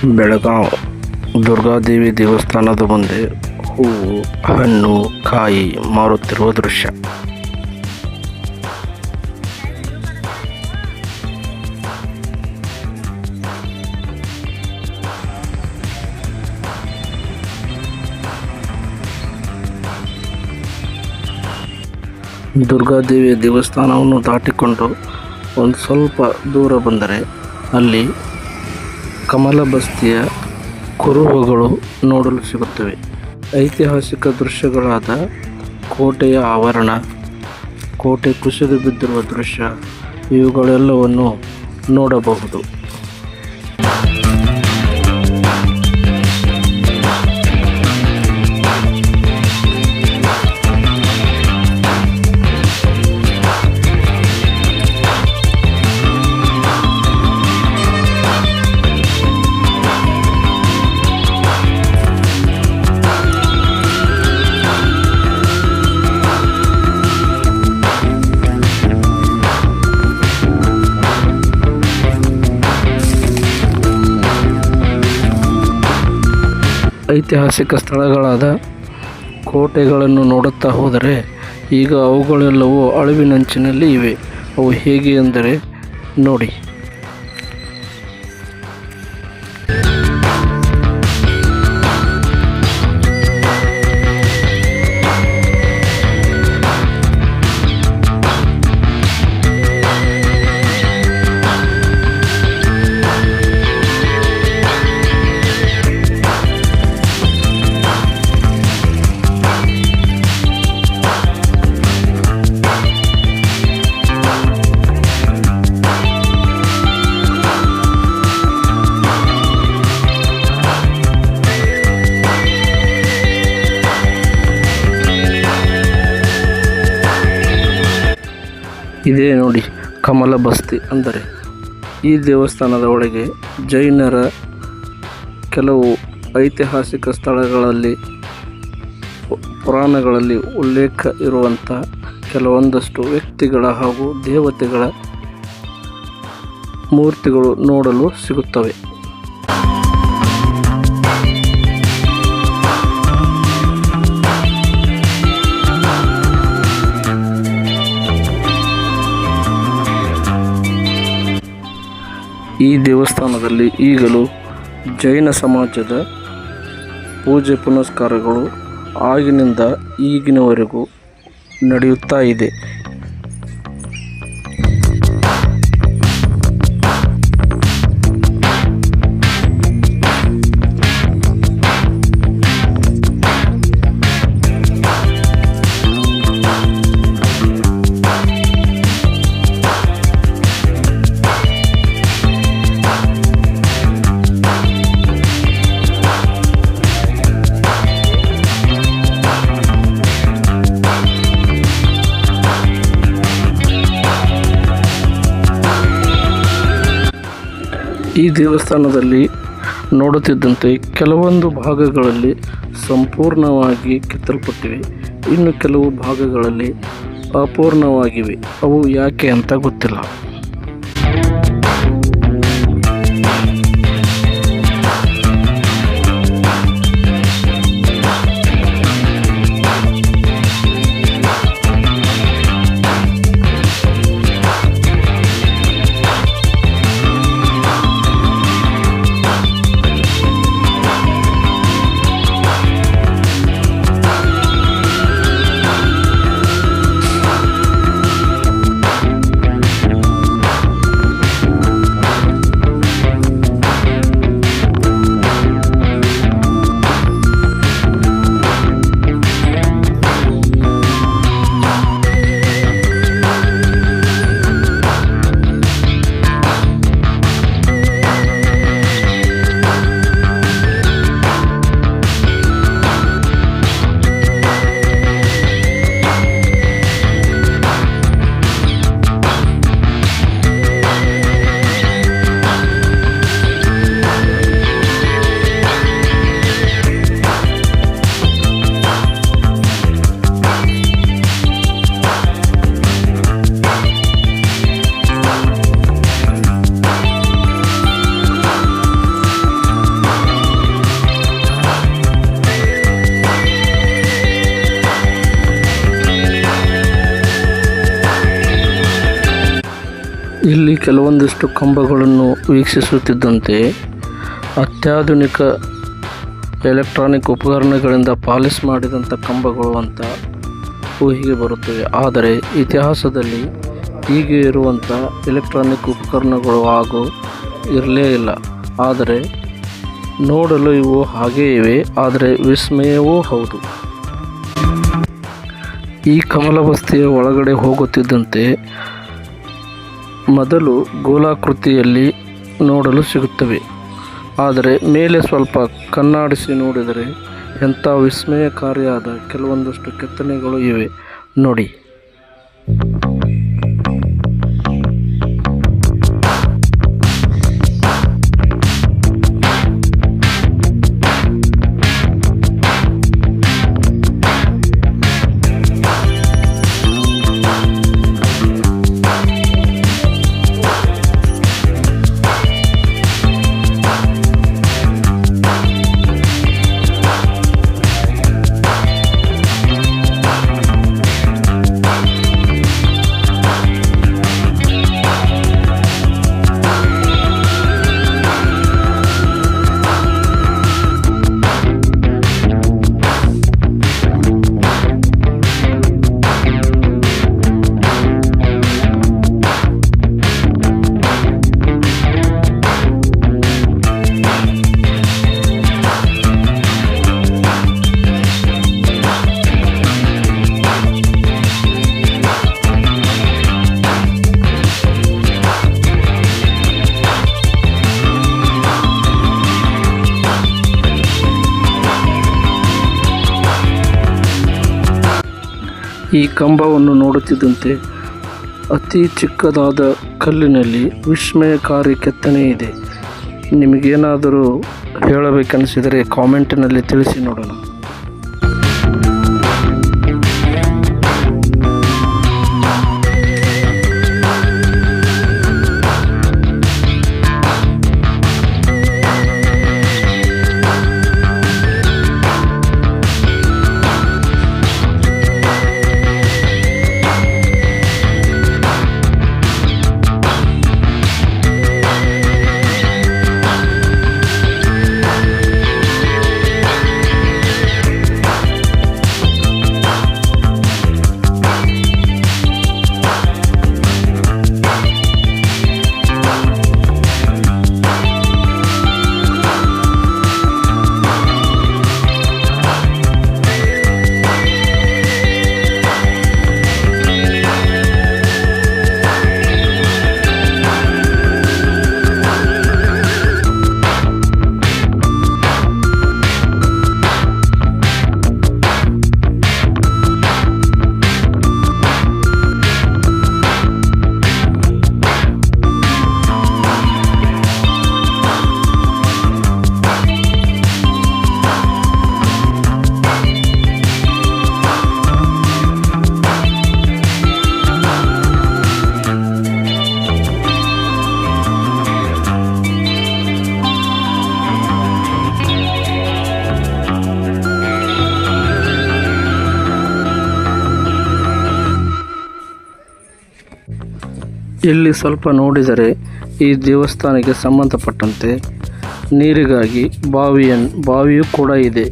ಬೆಳಗಾಂ ದುರ್ಗಾದೇವಿ ದೇವಸ್ಥಾನದ ಮುಂದೆ ಹೂವು, ಹಣ್ಣು, ಕಾಯಿ ಮಾರುತ್ತಿರುವ ದೃಶ್ಯ. ದುರ್ಗಾದೇವಿಯ ದೇವಸ್ಥಾನವನ್ನು ದಾಟಿಕೊಂಡು ಒಂದು ಸ್ವಲ್ಪ ದೂರ ಬಂದರೆ ಅಲ್ಲಿ ಕಮಲಬಸ್ತಿಯ ಕುರುಹುಗಳು ನೋಡಲು ಸಿಗುತ್ತವೆ. ಐತಿಹಾಸಿಕ ದೃಶ್ಯಗಳಾದ ಕೋಟೆಯ ಆವರಣ, ಕೋಟೆ ಕುಸಿದು ಬಿದ್ದಿರುವ ದೃಶ್ಯ ಇವುಗಳೆಲ್ಲವನ್ನು ನೋಡಬಹುದು. ಐತಿಹಾಸಿಕ ಸ್ಥಳಗಳಾದ ಕೋಟೆಗಳನ್ನು ನೋಡುತ್ತಾ ಹೋದರೆ ಈಗ ಅವುಗಳೆಲ್ಲವೂ ಅಳಿವಿನಂಚಿನಲ್ಲಿ ಇವೆ. ಅವು ಹೇಗೆ ಎಂದರೆ ನೋಡಿ. ಇದೇ ನೋಡಿ ಕಮಲಬಸ್ತಿ ಅಂದರೆ. ಈ ದೇವಸ್ಥಾನದ ಒಳಗೆ ಜೈನರ ಕೆಲವು ಐತಿಹಾಸಿಕ ಸ್ಥಳಗಳಲ್ಲಿ ಪುರಾಣಗಳಲ್ಲಿ ಉಲ್ಲೇಖ ಇರುವಂಥ ಕೆಲವೊಂದಷ್ಟು ವ್ಯಕ್ತಿಗಳ ಹಾಗೂ ದೇವತೆಗಳ ಮೂರ್ತಿಗಳು ನೋಡಲು ಸಿಗುತ್ತವೆ. ಈ ದೇವಸ್ಥಾನದಲ್ಲಿ ಈಗಲೂ ಜೈನ ಸಮಾಜದ ಪೂಜೆ ಪುನಸ್ಕಾರಗಳು ಆಗಿನಿಂದ ಈಗಿನವರೆಗೂ ನಡೆಯುತ್ತಾ ಇದೆ. ಈ ದೇವಸ್ಥಾನದಲ್ಲಿ ನೋಡುತ್ತಿದ್ದಂತೆ ಕೆಲವೊಂದು ಭಾಗಗಳಲ್ಲಿ ಸಂಪೂರ್ಣವಾಗಿ ಕೆತ್ತಲ್ಪಟ್ಟಿವೆ, ಇನ್ನು ಕೆಲವು ಭಾಗಗಳಲ್ಲಿ ಅಪೂರ್ಣವಾಗಿವೆ. ಅವು ಯಾಕೆ ಅಂತ ಗೊತ್ತಿಲ್ಲ. ಇಲ್ಲಿ ಕೆಲವೊಂದಿಷ್ಟು ಕಂಬಗಳನ್ನು ವೀಕ್ಷಿಸುತ್ತಿದ್ದಂತೆ ಅತ್ಯಾಧುನಿಕ ಎಲೆಕ್ಟ್ರಾನಿಕ್ ಉಪಕರಣಗಳಿಂದ ಪಾಲಿಶ್ ಮಾಡಿದಂಥ ಕಂಬಗಳು ಅಂತ ಊಹೆಗೆ ಬರುತ್ತವೆ. ಆದರೆ ಇತಿಹಾಸದಲ್ಲಿ ಹೀಗೆ ಇರುವಂಥ ಎಲೆಕ್ಟ್ರಾನಿಕ್ ಉಪಕರಣಗಳು ಹಾಗೂ ಇರಲೇ ಇಲ್ಲ. ಆದರೆ ನೋಡಲು ಇವು ಹಾಗೇ ಇವೆ, ಆದರೆ ವಿಸ್ಮಯವೂ ಹೌದು. ಈ ಕಮಲಬಸ್ತಿಯ ಒಳಗಡೆ ಹೋಗುತ್ತಿದ್ದಂತೆ ಮೊದಲು ಗೋಲಾಕೃತಿಯಲ್ಲಿ ನೋಡಲು ಸಿಗುತ್ತವೆ. ಆದರೆ ಮೇಲೆ ಸ್ವಲ್ಪ ಕಣ್ಣಾಡಿಸಿ ನೋಡಿದರೆ ಎಂಥ ವಿಸ್ಮಯಕಾರಿಯಾದ ಕೆಲವೊಂದಷ್ಟು ಕೆತ್ತನೆಗಳು ಇವೆ ನೋಡಿ. ಈ ಕಂಬವನ್ನು ನೋಡುತ್ತಿದ್ದಂತೆ ಅತಿ ಚಿಕ್ಕದಾದ ಕಲ್ಲಿನಲ್ಲಿ ವಿಸ್ಮಯಕಾರಿ ಕೆತ್ತನೆ ಇದೆ. ನಿಮಗೇನಾದರೂ ಹೇಳಬೇಕನ್ನಿಸಿದರೆ ಕಾಮೆಂಟಿನಲ್ಲಿ ತಿಳಿಸಿ ನೋಡೋಣ. ಇಲ್ಲಿ ಸ್ವಲ್ಪ ನೋಡಿದರೆ ಈ ದೇವಸ್ಥಾನಕ್ಕೆ ಸಂಬಂಧಪಟ್ಟಂತೆ ನೀರಿಗಾಗಿ ಬಾವಿಯೂ ಕೂಡ ಇದೆ.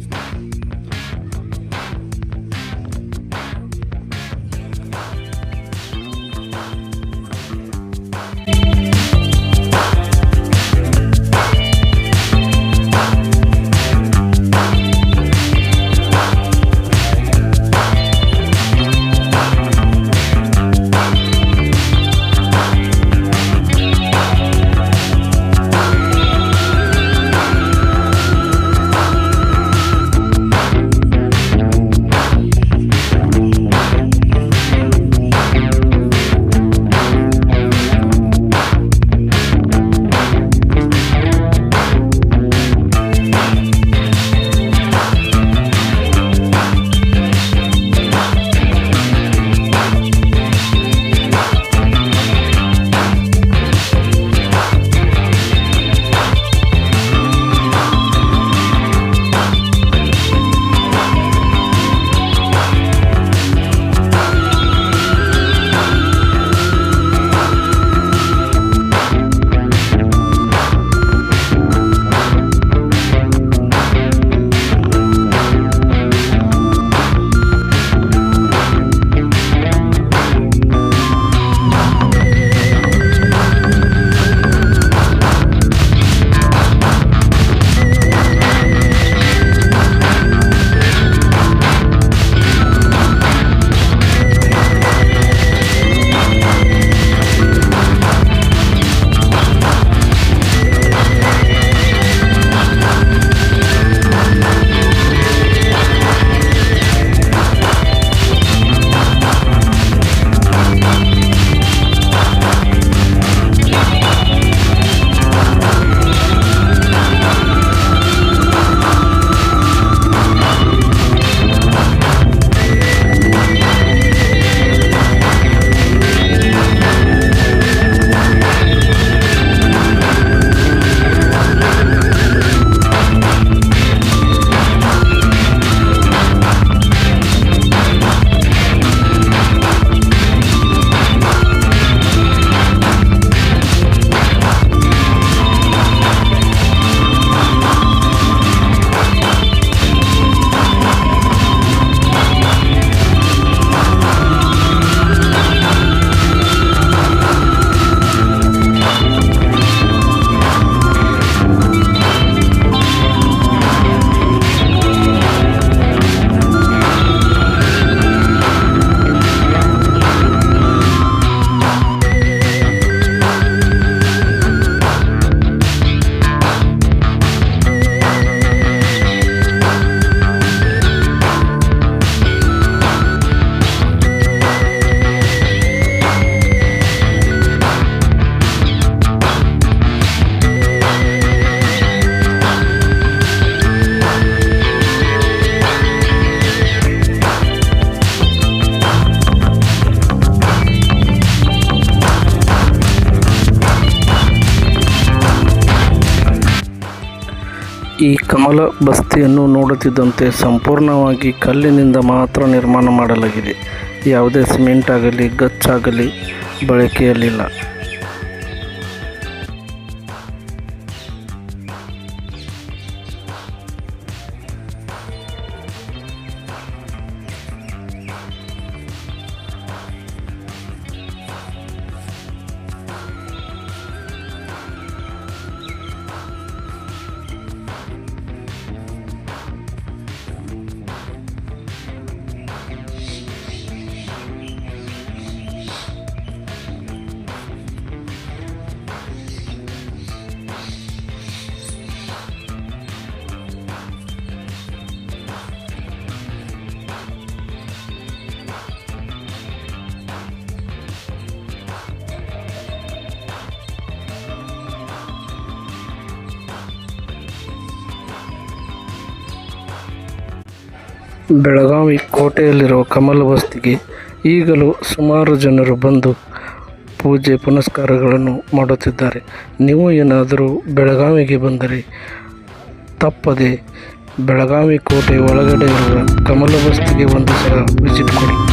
ಈ ಕಮಲ ಬಸ್ತಿಯನ್ನು ನೋಡುತ್ತಿದ್ದಂತೆ ಸಂಪೂರ್ಣವಾಗಿ ಕಲ್ಲಿನಿಂದ ಮಾತ್ರ ನಿರ್ಮಾಣ ಮಾಡಲಾಗಿದೆ. ಯಾವುದೇ ಸಿಮೆಂಟ್ ಆಗಲಿ ಗಚ್ಚಾಗಲಿ ಬಳಕೆಯಲ್ಲಿಲ್ಲ. ಬೆಳಗಾವಿ ಕೋಟೆಯಲ್ಲಿರುವ ಕಮಲ ಬಸ್ತಿಗೆ ಈಗಲೂ ಸುಮಾರು ಜನರು ಬಂದು ಪೂಜೆ ಪುನಸ್ಕಾರಗಳನ್ನು ಮಾಡುತ್ತಿದ್ದಾರೆ. ನೀವು ಏನಾದರೂ ಬೆಳಗಾವಿಗೆ ಬಂದರೆ ತಪ್ಪದೆ ಬೆಳಗಾವಿ ಕೋಟೆ ಒಳಗಡೆ ಇರುವ ಕಮಲ ಬಸ್ತಿಗೆ ಒಂದು ಸಲ ವಿಸಿಟ್ ಕೊಡಿ.